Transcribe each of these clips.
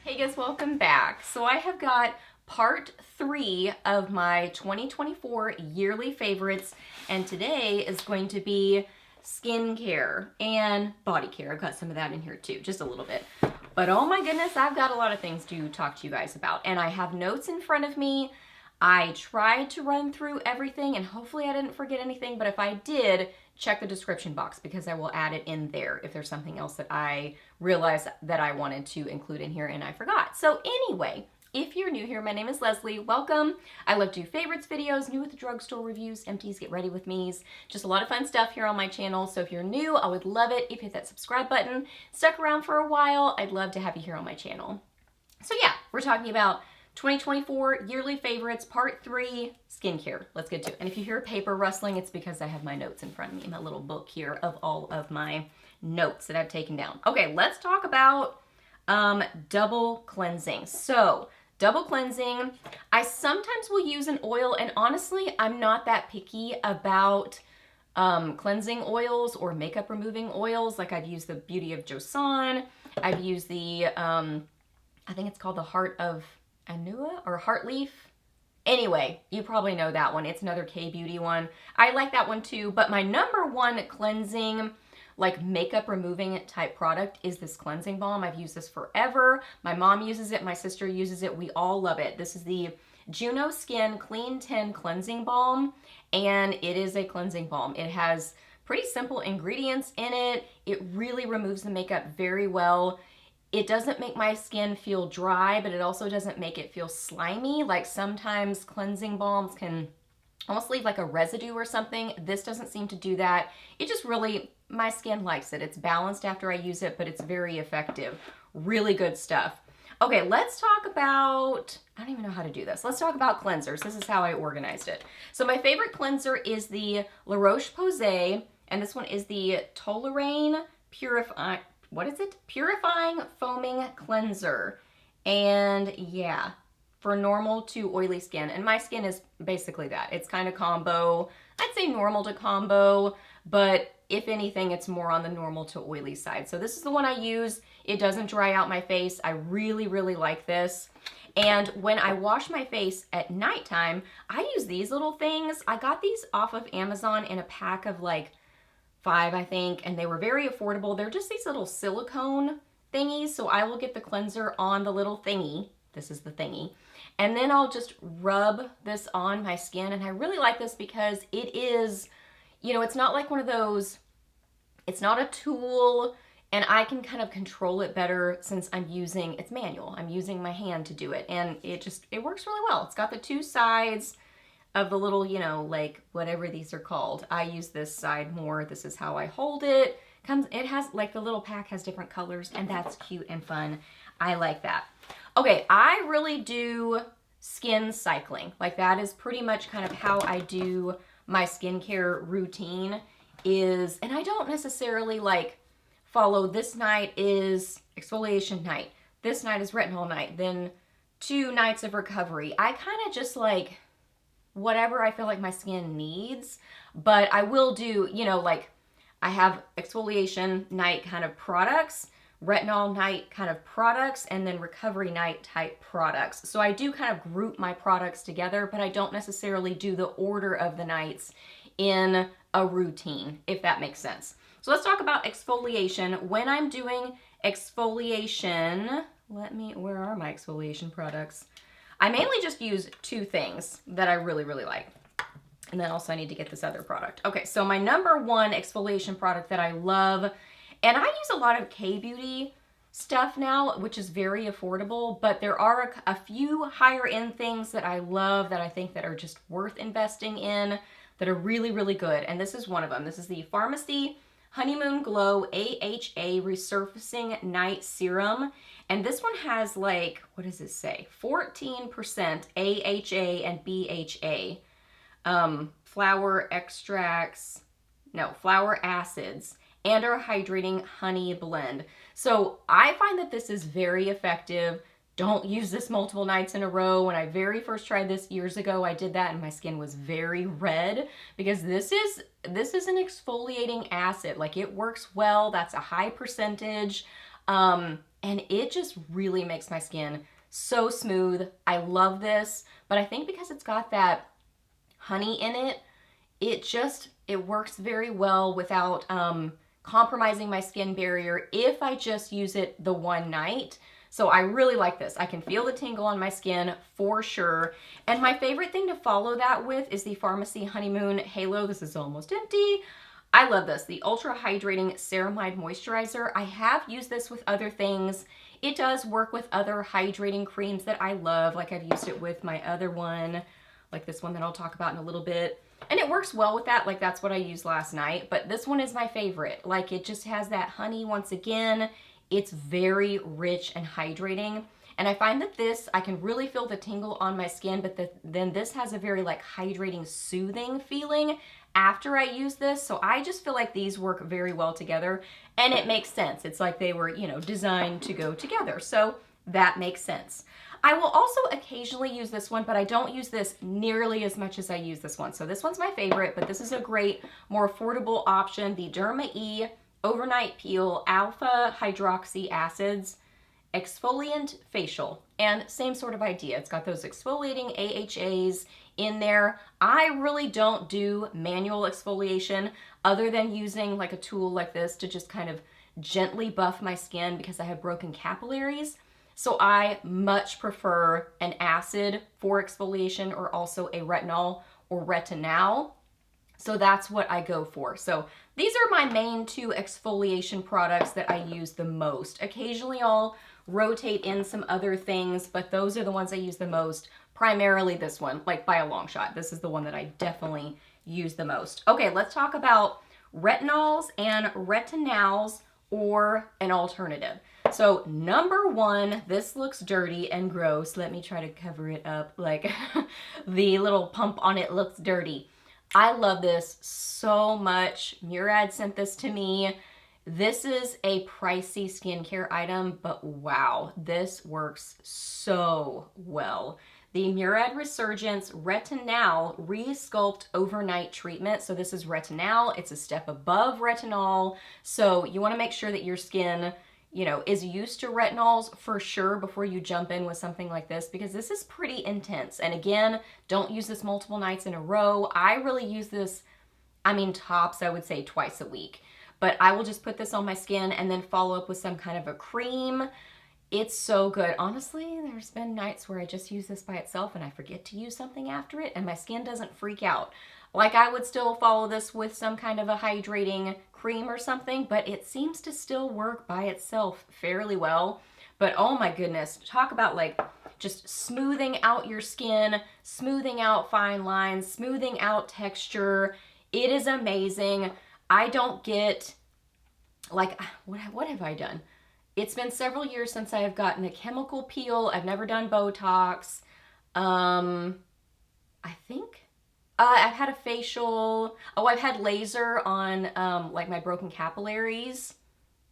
Hey guys, welcome back. So I have got part 3 of my 2024 yearly favorites, and today is going to be skincare and body care. I've got some of that in here too, just a little bit. But oh my goodness, I've got a lot of things to talk to you guys about, and I have notes in front of me. I tried to run through everything, and hopefully I didn't forget anything, but if I did, check the description box because I will add it in there if there's something else that I realized that I wanted to include in here and I forgot. So anyway, if you're new here, my name is Leslie. Welcome. I love to do favorites videos, new with the drugstore reviews, empties, get ready with me's. Just a lot of fun stuff here on my channel. So if you're new, I would love it if you hit that subscribe button. Stuck around for a while, I'd love to have you here on my channel. So yeah, we're talking about 2024 yearly favorites, part 3, skincare. Let's get to it. And if you hear paper rustling, it's because I have my notes in front of me, my little book here of all of my notes that I've taken down. Okay, let's talk about double cleansing. So double cleansing, I sometimes will use an oil, and honestly, I'm not that picky about cleansing oils or makeup removing oils. Like I've used the Beauty of Joseon. I've used the, I think it's called the Heart of Anua or Heart Leaf. Anyway, you probably know that one. It's another K-Beauty one. I like that one too, but my number one cleansing, like makeup removing type product is this cleansing balm. I've used this forever. My mom uses it. My sister uses it. We all love it. This is the Juno Skin Clean 10 Cleansing Balm, and it is a cleansing balm. It has pretty simple ingredients in it. It really removes the makeup very well. It doesn't make my skin feel dry, but it also doesn't make it feel slimy. Like sometimes cleansing balms can almost leave like a residue or something. This doesn't seem to do that. It just really, my skin likes it. It's balanced after I use it, but it's very effective. Really good stuff. Okay, let's talk about, I don't even know how to do this. Let's talk about cleansers. This is how I organized it. So my favorite cleanser is the La Roche-Posay, and this one is the Toleraine Purifying, what is it? Purifying Foaming Cleanser. And yeah, for normal to oily skin. And my skin is basically that. It's kind of combo. I'd say normal to combo, but if anything, it's more on the normal to oily side. So this is the one I use. It doesn't dry out my face. I really, really like this. And when I wash my face at nighttime, I use these little things. I got these off of Amazon in a pack of like 5, I think, and they were very affordable. They're just these little silicone thingies, so I will get the cleanser on the little thingy. This is the thingy. And then I'll just rub this on my skin, and I really like this because it is, you know, it's not like one of those, it's not a tool, and I can kind of control it better since I'm using, it's manual. I'm using my hand to do it, and it works really well. It's got the 2 sides of the little, you know, like whatever these are called. I use this side more. This is how I hold it. It has like the little pack has different colors, and that's cute and fun. I like that. Okay, I really do skin cycling. Like that is pretty much kind of how I do my skincare routine is, and I don't necessarily like follow this night is exfoliation night. This night is retinol night. Then 2 nights of recovery. I kind of just like whatever I feel like my skin needs, but I will do, you know, like I have exfoliation night kind of products, retinol night kind of products, and then recovery night type products. So I do kind of group my products together, but I don't necessarily do the order of the nights in a routine, if that makes sense. So let's talk about exfoliation. When I'm doing exfoliation, where are my exfoliation products? I mainly just use 2 things that I really, really like. And then also I need to get this other product. Okay, so my number 1 exfoliation product that I love, and I use a lot of K-Beauty stuff now, which is very affordable, but there are a few higher end things that I love that I think that are just worth investing in that are really, really good. And this is one of them. This is the Pharmacy Honeymoon Glow AHA Resurfacing Night Serum. And this one has like, what does it say? 14% AHA and BHA. Flower extracts, no, flower acids, and our hydrating honey blend. So I find that this is very effective. Don't use this multiple nights in a row. When I very first tried this years ago, I did that and my skin was very red because this is an exfoliating acid. Like it works well. That's a high percentage. and it just really makes my skin so smooth. I love this, but I think because it's got that honey in it, it works very well without compromising my skin barrier if I just use it the one night. So I really like this. I can feel the tingle on my skin for sure. And my favorite thing to follow that with is the Pharmacy Honeymoon Halo. This is almost empty. I love this, the Ultra Hydrating Ceramide Moisturizer. I have used this with other things. It does work with other hydrating creams that I love, like I've used it with my other one, like this one that I'll talk about in a little bit. And it works well with that, like that's what I used last night, but this one is my favorite. Like it just has that honey once again. It's very rich and hydrating. And I find that this, I can really feel the tingle on my skin, but then this has a very like hydrating, soothing feeling after I use this. So I just feel like these work very well together, and it makes sense. It's like they were, you know, designed to go together. So that makes sense. I will also occasionally use this one, but I don't use this nearly as much as I use this one. So this one's my favorite, but this is a great, more affordable option. The Derma E Overnight Peel Alpha Hydroxy Acids Exfoliant Facial. And same sort of idea. It's got those exfoliating AHAs in there. I really don't do manual exfoliation other than using like a tool like this to just kind of gently buff my skin because I have broken capillaries. So I much prefer an acid for exfoliation, or also a retinol or retinol. So that's what I go for. So these are my main two exfoliation products that I use the most. Occasionally I'll rotate in some other things, but those are the ones I use the most. Primarily this one, like by a long shot. This is the one that I definitely use the most. Okay, let's talk about retinols and retinols, or an alternative. So number one, this looks dirty and gross. Let me try to cover it up. Like the little pump on it looks dirty. I love this so much. Murad sent this to me. This is a pricey skincare item, but wow, this works so well. The Murad Resurgence Retinol Re-Sculpt Overnight Treatment. So this is retinol. It's a step above retinol. So you want to make sure that your skin, you know, is used to retinols for sure before you jump in with something like this, because this is pretty intense. And again, don't use this multiple nights in a row. I really use this, I mean, tops, I would say twice a week. But I will just put this on my skin and then follow up with some kind of a cream. It's so good. Honestly, there's been nights where I just use this by itself and I forget to use something after it and my skin doesn't freak out. Like I would still follow this with some kind of a hydrating cream or something, but it seems to still work by itself fairly well. But oh my goodness, talk about like just smoothing out your skin, smoothing out fine lines, smoothing out texture. It is amazing. I don't get, like, what have I done? It's been several years since I have gotten a chemical peel. I've never done Botox. I think I've had a facial. Oh, I've had laser on like my broken capillaries.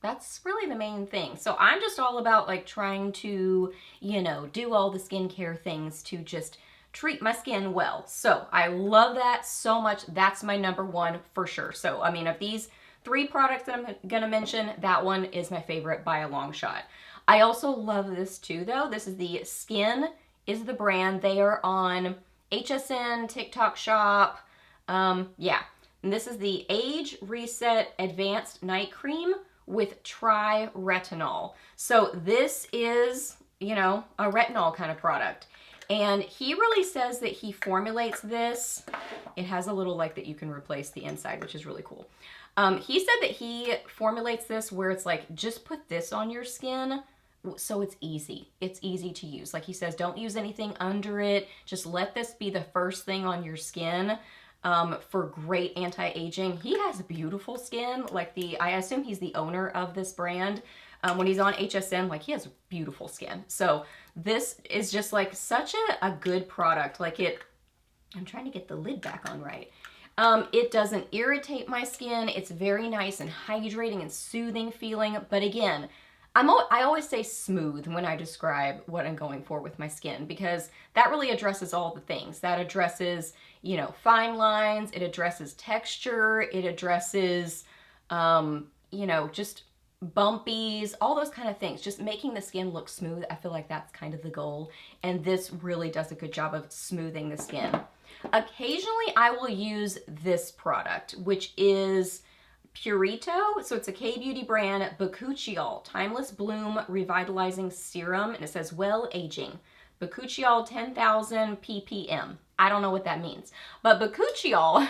That's really the main thing. So I'm just all about like trying to, you know, do all the skincare things to just treat my skin well. So I love that so much. That's my number one for sure. So, I mean, of these three products that I'm gonna mention, that one is my favorite by a long shot. I also love this too though. This is the Skin is the brand. They are on HSN, TikTok Shop. Yeah. And this is the Age Reset Advanced Night Cream with Tri-Retinol. So this is, you know, a retinol kind of product. And he really says that he formulates this. It has a little like that you can replace the inside, which is really cool. He said that he formulates this where it's like, just put this on your skin so it's easy. It's easy to use. Like he says, don't use anything under it. Just let this be the first thing on your skin for great anti-aging. He has beautiful skin. Like I assume he's the owner of this brand. When he's on HSN, like he has beautiful skin. So this is just like such a good product. Like I'm trying to get the lid back on right. It doesn't irritate my skin. It's very nice and hydrating and soothing feeling. But again, I always say smooth when I describe what I'm going for with my skin, because that really addresses all the things. That addresses, you know, fine lines. It addresses texture. It addresses, you know, just bumpies, all those kind of things. Just making the skin look smooth. I feel like that's kind of the goal. And this really does a good job of smoothing the skin. Occasionally, I will use this product, which is Purito. So it's a K-Beauty brand, Bakuchiol Timeless Bloom Revitalizing Serum. And it says well aging. Bakuchiol 10,000 ppm. I don't know what that means. But Bakuchiol,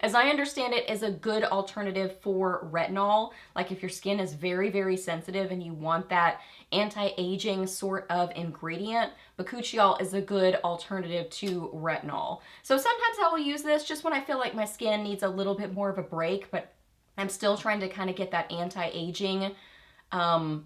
as I understand it, is a good alternative for retinol. Like if your skin is very, very sensitive and you want that anti-aging sort of ingredient, Bakuchiol is a good alternative to retinol. So sometimes I will use this just when I feel like my skin needs a little bit more of a break, but I'm still trying to kind of get that anti-aging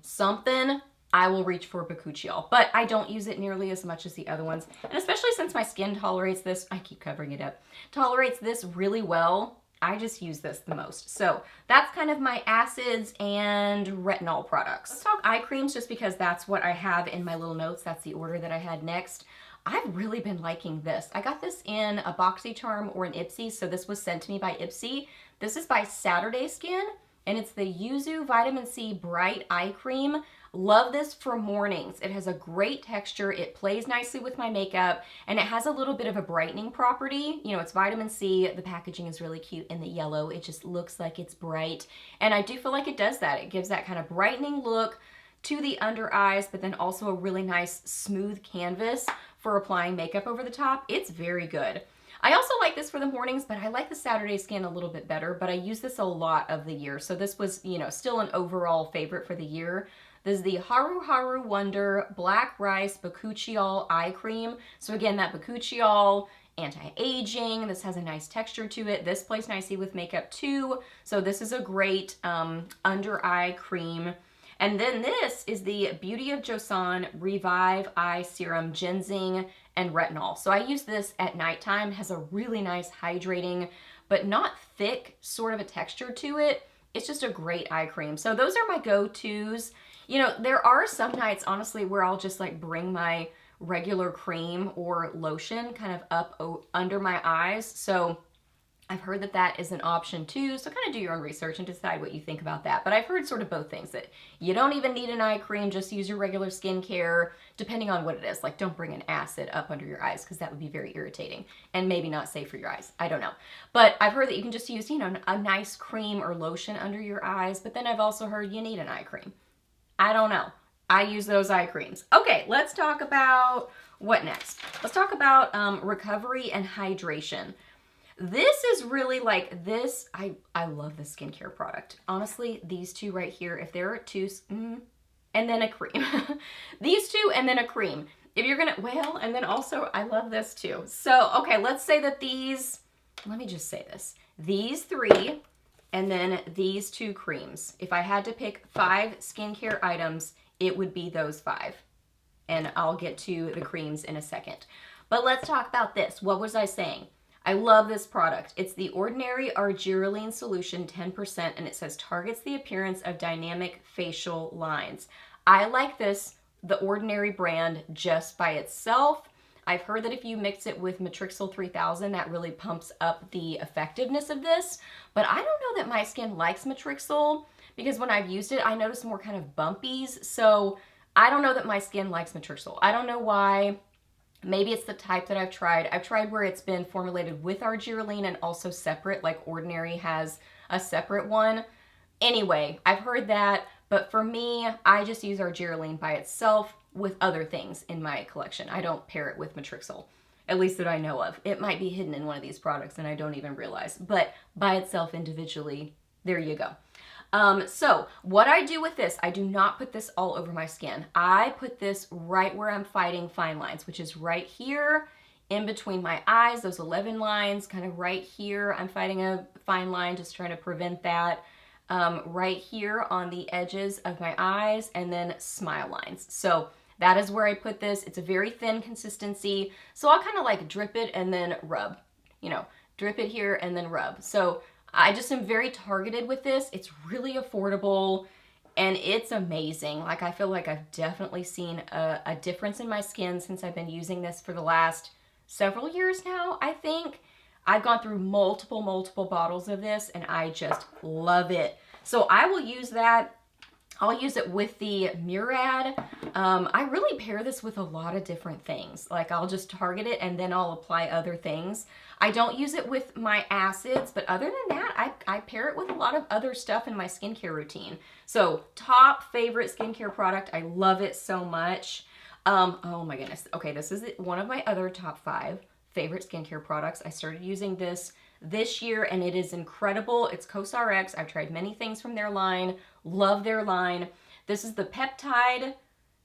something. I will reach for Bakuchiol, but I don't use it nearly as much as the other ones. And especially since my skin tolerates this, I keep covering it up, tolerates this really well, I just use this the most. So that's kind of my acids and retinol products. Let's talk eye creams just because that's what I have in my little notes. That's the order that I had next. I've really been liking this. I got this in a BoxyCharm or an Ipsy, so this was sent to me by Ipsy. This is by Saturday Skin, and it's the Yuzu Vitamin C Bright Eye Cream. Love this for mornings. It has a great texture. It plays nicely with my makeup, and it has a little bit of a brightening property. You know, it's vitamin C. The packaging is really cute in the yellow. It just looks like it's bright, and I do feel like it does that. It gives that kind of brightening look to the under eyes, but then also a really nice smooth canvas for applying makeup over the top. It's very good. I also like this for the mornings, but I like the Saturday Skin a little bit better, but I use this a lot of the year. So this was, you know, still an overall favorite for the year. This is the Haru Haru Wonder Black Rice Bakuchiol Eye Cream. So again, that Bakuchiol, anti-aging. This has a nice texture to it. This plays nicely with makeup too. So this is a great under eye cream. And then this is the Beauty of Joseon Revive Eye Serum Ginseng and Retinol. So I use this at nighttime. It has a really nice hydrating, but not thick sort of a texture to it. It's just a great eye cream. So those are my go-tos. You know, there are some nights, honestly, where I'll just like bring my regular cream or lotion kind of up under my eyes. So I've heard that that is an option too, so kind of do your own research and decide what you think about that. But I've heard sort of both things, that you don't even need an eye cream, just use your regular skincare, depending on what it is. Like, don't bring an acid up under your eyes because that would be very irritating and maybe not safe for your eyes. I don't know. But I've heard that you can just use, you know, a nice cream or lotion under your eyes, but then I've also heard you need an eye cream. I don't know. I use those eye creams. Okay, let's talk about what next. Let's talk about recovery and hydration. This is really like this. I love this skincare product. Honestly, these two right here, if there are two, and then a cream. These two and then a cream. If you're gonna, well, and then also I love this too. So, okay, let's say that these, let me just say this. These three and then these two creams. If I had to pick 5 skincare items, it would be those 5. And I'll get to the creams in a second. But let's talk about this. What was I saying? I love this product. It's the Ordinary Argireline Solution 10%, and it says targets the appearance of dynamic facial lines. I like this, the Ordinary brand, just by itself. I've heard that if you mix it with Matrixyl 3000, that really pumps up the effectiveness of this. But I don't know that my skin likes Matrixyl, because when I've used it, I notice more kind of bumpies. So I don't know that my skin likes Matrixyl. I don't know why. Maybe it's the type that I've tried. I've tried where it's been formulated with Argireline and also separate, like Ordinary has a separate one. Anyway, I've heard that, but for me, I just use Argireline by itself with other things in my collection. I don't pair it with Matrixyl, at least that I know of. It might be hidden in one of these products and I don't even realize, but by itself individually, there you go. So what I do with this, I do not put this all over my skin. I put this right where I'm fighting fine lines, which is right here in between my eyes, those 11 lines, kind of right here. I'm fighting a fine line, just trying to prevent that. Right here on the edges of my eyes, and then smile lines. So that is where I put this. It's a very thin consistency. So I'll kind of like drip it and then rub, you know, drip it here and then rub. So I just am very targeted with this. It's really affordable and it's amazing. Like, I feel like I've definitely seen a difference in my skin since I've been using this for the last several years now, I think. I've gone through multiple bottles of this and I just love it. So I will use that I'll use it with the Murad. I really pair this with a lot of different things. Like I'll just target it and then I'll apply other things. I don't use it with my acids, but other than that, I pair it with a lot of other stuff in my skincare routine. So top favorite skincare product. I love it so much. Oh my goodness. Okay, this is one of my other top 5 favorite skincare products. I started using this year and it is incredible. It's CosRx. I've tried many things from their line. Love their line. This is the peptide,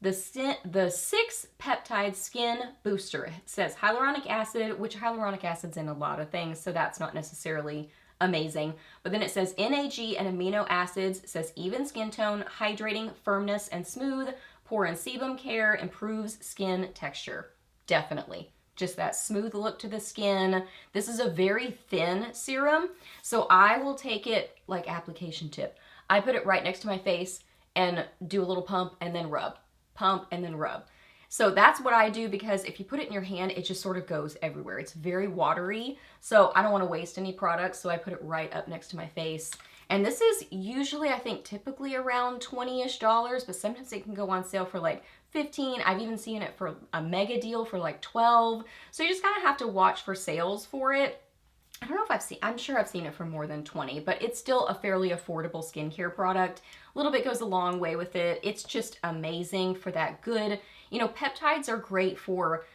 the 6 peptide skin booster. It says hyaluronic acid, which hyaluronic acid's in a lot of things, so that's not necessarily amazing. But then it says NAG and amino acids. It says even skin tone, hydrating, firmness, and smooth. Pore and sebum care, improves skin texture. Definitely. Just that smooth look to the skin. This is a very thin serum, so I will take it like application tip. I put it right next to my face and do a little pump and then rub. Pump and then rub. So that's what I do, because if you put it in your hand, it just sort of goes everywhere. It's very watery, so I don't want to waste any products, so I put it right up next to my face. And this is usually, I think, typically around $20-ish, but sometimes it can go on sale for like $15. I've even seen it for a mega deal for like $12. So you just kind of have to watch for sales for it. I don't know if I'm sure I've seen it for more than $20, but it's still a fairly affordable skincare product. A little bit goes a long way with it. It's just amazing for that good, you know, peptides are great for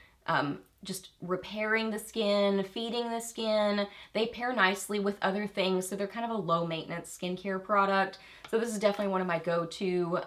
just repairing the skin, feeding the skin. They pair nicely with other things, so they're kind of a low maintenance skincare product. So this is definitely one of my go-to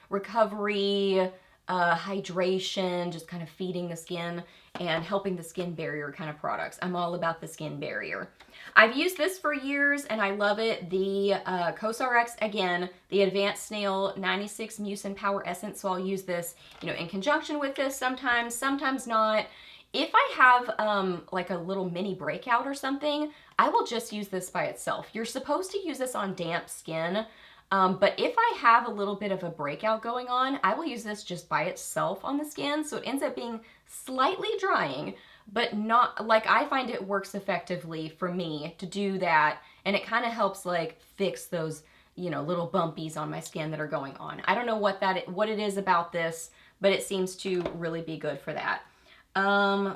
recovery, hydration, just kind of feeding the skin and helping the skin barrier kind of products. I'm all about the skin barrier. I've used this for years and I love it. The CosRx, again, the Advanced Snail 96 Mucin Power Essence. So I'll use this, you know, in conjunction with this sometimes, sometimes not. If I have like a little mini breakout or something, I will just use this by itself. You're supposed to use this on damp skin. But if I have a little bit of a breakout going on, I will use this just by itself on the skin. So it ends up being slightly drying, but not, like, I find it works effectively for me to do that. And it kind of helps like fix those, you know, little bumpies on my skin that are going on. I don't know what it is about this, but it seems to really be good for that.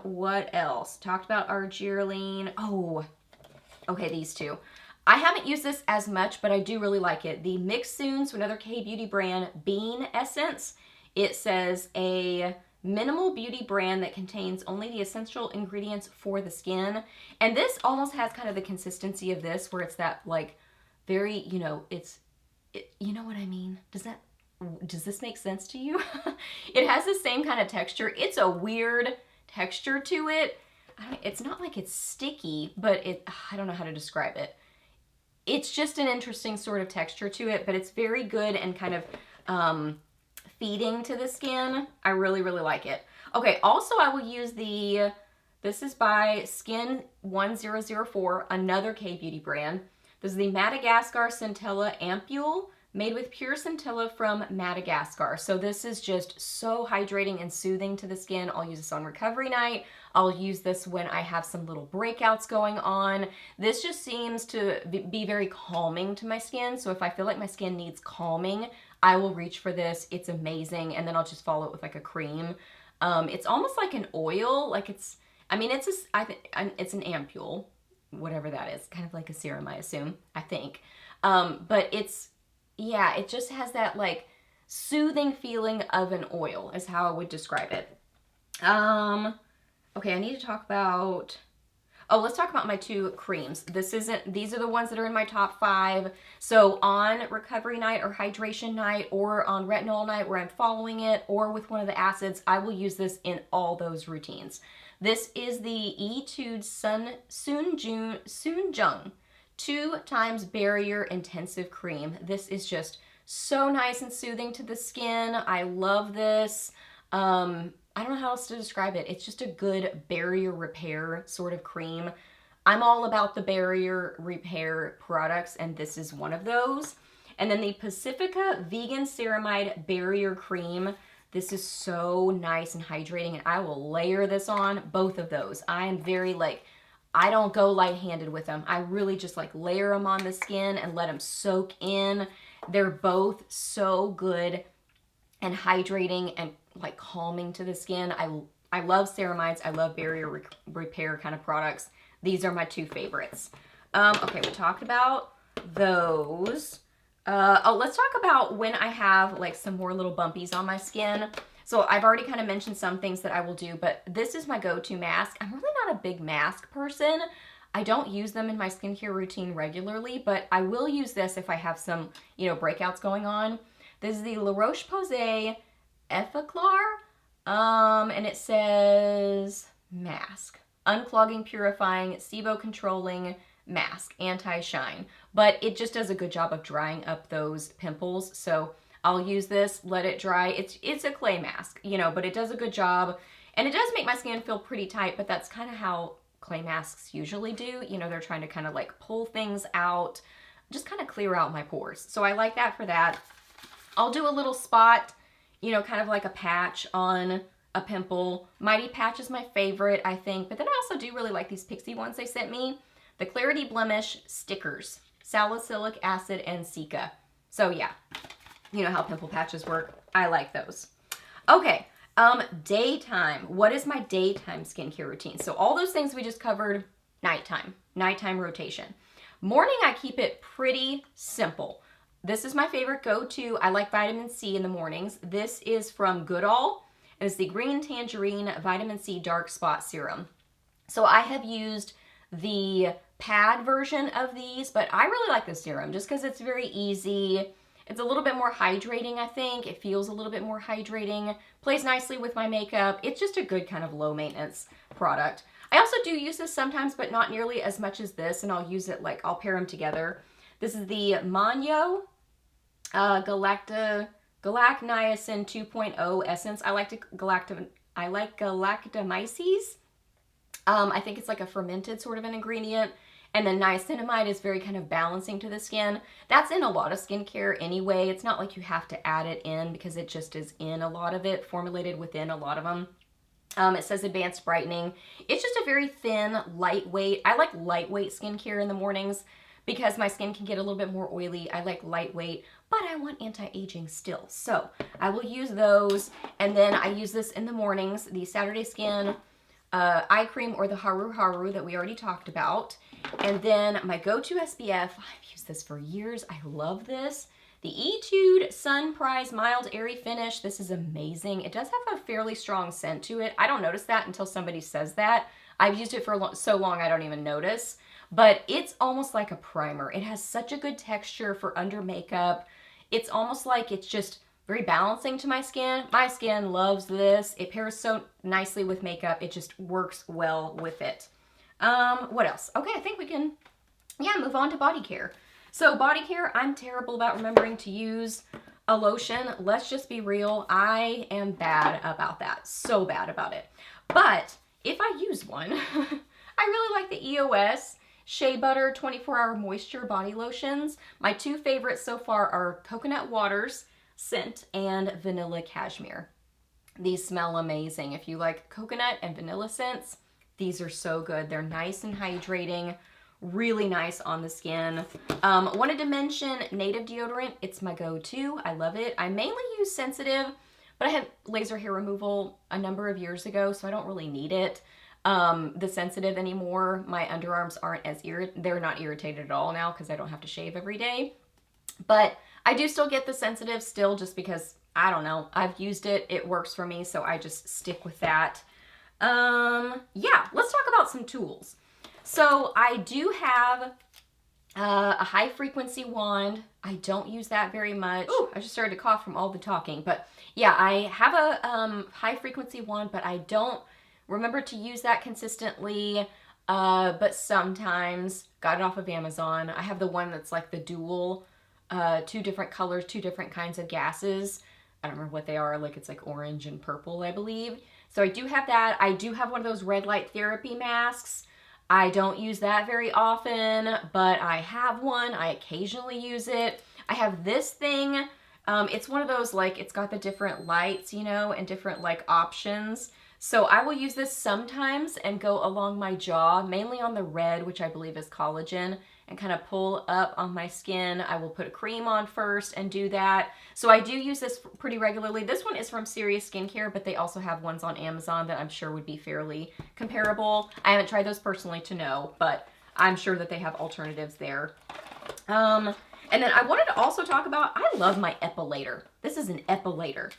What else? Talked about argireline. Oh, okay, these two. I haven't used this as much, but I do really like it. The Mix Soon, so another K-beauty brand, Bean Essence. It says a minimal beauty brand that contains only the essential ingredients for the skin. And this almost has kind of the consistency of this, where it's that like very, you know, you know what I mean? Does this make sense to you? It has the same kind of texture. It's a weird texture to it. It's not like it's sticky, but I don't know how to describe it. It's just an interesting sort of texture to it, but it's very good and kind of feeding to the skin. I really, really like it. Okay, also I will use this is by Skin 1004, another K-beauty brand. This is the Madagascar Centella Ampule, made with pure centella from Madagascar. So this is just so hydrating and soothing to the skin. I'll use this on recovery night. I'll use this when I have some little breakouts going on. This just seems to be very calming to my skin. So if I feel like my skin needs calming, I will reach for this. It's amazing. And then I'll just follow it with like a cream. It's almost like an oil. Like it's an ampule, whatever that is. Kind of like a serum, I assume, I think. But yeah, it just has that like soothing feeling of an oil is how I would describe it. Okay, I need to talk about, let's talk about my 2 creams. These are the ones that are in my top 5. So on recovery night or hydration night or on retinol night where I'm following it or with one of the acids, I will use this in all those routines. This is the Etude Soonjung 2 times Barrier Intensive Cream. This is just so nice and soothing to the skin. I love this. I don't know how else to describe it. It's just a good barrier repair sort of cream. I'm all about the barrier repair products, and this is one of those. And then the Pacifica Vegan Ceramide Barrier Cream. This is so nice and hydrating, and I will layer this on, both of those. I am very I don't go light-handed with them. I really just layer them on the skin and let them soak in. They're both so good and hydrating and like calming to the skin. I love ceramides. I love barrier repair kind of products. These are my two favorites. Okay, we talked about those. Oh, let's talk about when I have like some more little bumpies on my skin. So I've already kind of mentioned some things that I will do, but this is my go-to mask. I'm really not a big mask person. I don't use them in my skincare routine regularly, but I will use this if I have some, you know, breakouts going on. This is the La Roche-Posay Epilator, and it says mask. Unclogging, purifying, SIBO controlling mask, anti-shine. But it just does a good job of drying up those pimples. So I'll use this, let it dry. It's a clay mask, you know, but it does a good job. And it does make my skin feel pretty tight, but that's kind of how clay masks usually do. You know, they're trying to kind of like pull things out, just kind of clear out my pores. So I like that for that. I'll do a little spot, you know, kind of like a patch on a pimple. Mighty Patch is my favorite, I think. But then I also do really like these Pixie ones they sent me. The Clarity Blemish Stickers, salicylic acid and cica. So yeah, you know how pimple patches work. I like those. Okay, daytime. What is my daytime skincare routine? So all those things we just covered, nighttime rotation. Morning, I keep it pretty simple. This is my favorite go-to. I like vitamin C in the mornings. This is from Goodall. It's the Green Tangerine Vitamin C Dark Spot Serum. So I have used the pad version of these, but I really like the serum just because it's very easy. It's a little bit more hydrating, I think. It feels a little bit more hydrating. Plays nicely with my makeup. It's just a good kind of low maintenance product. I also do use this sometimes, but not nearly as much as this, and I'll use it like, I'll pair them together. This is the Manyo Galacniacin 2.0 Essence. I like galactomyces. I think it's like a fermented sort of an ingredient. And then niacinamide is very kind of balancing to the skin. That's in a lot of skincare anyway. It's not like you have to add it in because it just is in a lot of it, formulated within a lot of them. It says advanced brightening. It's just a very thin, lightweight. I like lightweight skincare in the mornings because my skin can get a little bit more oily. I like lightweight, but I want anti-aging still. So I will use those. And then I use this in the mornings, the Saturday Skin eye cream or the Haru Haru that we already talked about. And then my go-to SPF, I've used this for years. I love this. The Etude Sun Prize Mild Airy Finish. This is amazing. It does have a fairly strong scent to it. I don't notice that until somebody says that. I've used it for so long I don't even notice. But it's almost like a primer. It has such a good texture for under makeup. It's almost like it's just very balancing to my skin. My skin loves this. It pairs so nicely with makeup. It just works well with it. What else? Okay, I think we can, move on to body care. So body care, I'm terrible about remembering to use a lotion. Let's just be real. I am bad about that. So bad about it. But if I use one, I really like the EOS Shea Butter 24-Hour Moisture Body Lotions. My two favorites so far are Coconut Waters Scent and Vanilla Cashmere. These smell amazing. If you like coconut and vanilla scents, these are so good. They're nice and hydrating, really nice on the skin. Wanted to mention Native Deodorant. It's my go-to. I love it. I mainly use Sensitive, but I had laser hair removal a number of years ago, so I don't really need it. The Sensitive anymore. My underarms aren't as they're not irritated at all now because I don't have to shave every day. But I do still get the Sensitive still just because, I don't know, I've used it. It works for me, so I just stick with that. Let's talk about some tools. So I do have a high frequency wand. I don't use that very much. Ooh, I just started to cough from all the talking. But yeah, I have a high frequency wand, but I don't remember to use that consistently. But sometimes, got it off of Amazon. I have the one that's like the dual, 2 different colors, 2 different kinds of gases. I don't remember what they are. Like it's like orange and purple, I believe. So I do have that. I do have one of those red light therapy masks. I don't use that very often, but I have one. I occasionally use it. I have this thing. It's one of those, like, it's got the different lights, you know, and different, like, options. So I will use this sometimes and go along my jaw, mainly on the red, which I believe is collagen, and kind of pull up on my skin. I will put a cream on first and do that. So I do use this pretty regularly. This one is from Serious Skincare, but they also have ones on Amazon that I'm sure would be fairly comparable. I haven't tried those personally to know, but I'm sure that they have alternatives there. And then I wanted to also talk about, I love my Epilator. This is an Epilator,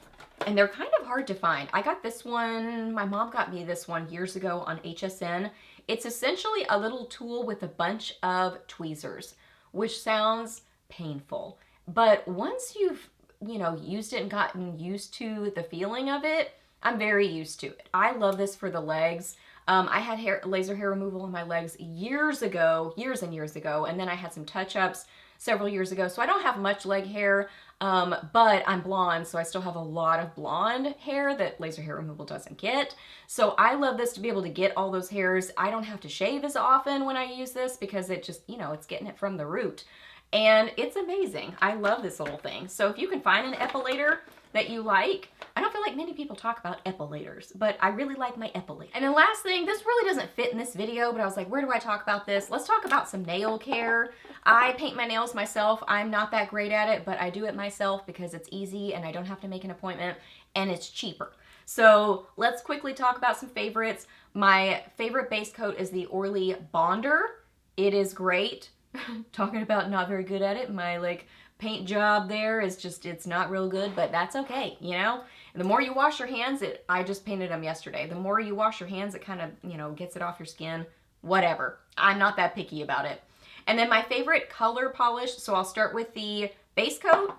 and they're kind of hard to find. I got this one, my mom got me this one years ago on HSN. It's essentially a little tool with a bunch of tweezers, which sounds painful. But once you've, used it and gotten used to the feeling of it, I'm very used to it. I love this for the legs. I had laser hair removal on my legs years and years ago, and then I had some touch-ups several years ago. So I don't have much leg hair, but I'm blonde, so I still have a lot of blonde hair that laser hair removal doesn't get. So I love this to be able to get all those hairs. I don't have to shave as often when I use this because it just, it's getting it from the root. And it's amazing. I love this little thing. So if you can find an epilator that you like, I don't feel like many people talk about epilators, but I really like my Epilator. And then last thing, this really doesn't fit in this video, but I was like, where do I talk about this? Let's talk about some nail care. I paint my nails myself. I'm not that great at it, but I do it myself because it's easy and I don't have to make an appointment and it's cheaper. So let's quickly talk about some favorites. My favorite base coat is the Orly Bonder. It is great. Talking about not very good at it, my paint job there is just, it's not real good, but that's okay, And the more you wash your hands, I just painted them yesterday. The more you wash your hands, it kind of, gets it off your skin, whatever. I'm not that picky about it. And then my favorite color polish, so I'll start with the base coat.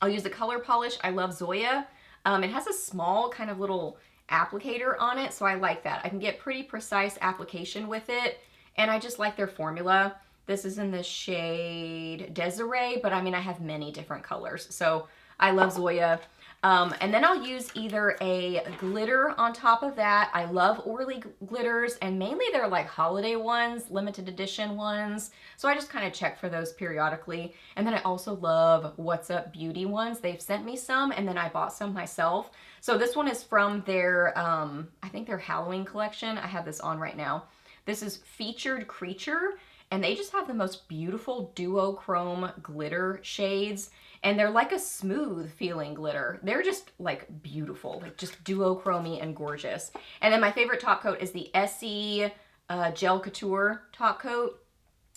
I'll use the color polish. I love Zoya. It has a small kind of little applicator on it, so I like that. I can get pretty precise application with it, and I just like their formula. This is in the shade Desiree, but I have many different colors. So I love Zoya. And then I'll use either a glitter on top of that. I love Orly glitters, and mainly they're like holiday ones, limited edition ones. So I just kind of check for those periodically. And then I also love What's Up Beauty ones. They've sent me some, and then I bought some myself. So this one is from their, I think their Halloween collection. I have this on right now. This is Featured Creature. And they just have the most beautiful duochrome glitter shades. And they're like a smooth feeling glitter. They're just beautiful, just duochrome-y and gorgeous. And then my favorite top coat is the Essie Gel Couture top coat.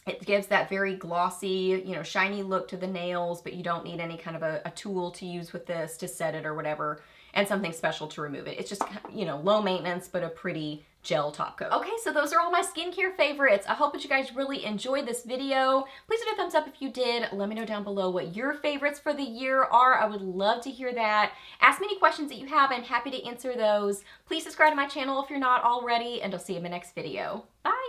It gives that very glossy, shiny look to the nails, but you don't need any kind of a tool to use with this to set it or whatever, and something special to remove it. It's just, low maintenance, but a pretty gel top coat. Okay, so those are all my skincare favorites. I hope that you guys really enjoyed this video. Please hit a thumbs up if you did. Let me know down below what your favorites for the year are. I would love to hear that. Ask me any questions that you have. I'm happy to answer those. Please subscribe to my channel if you're not already, and I'll see you in my next video. Bye!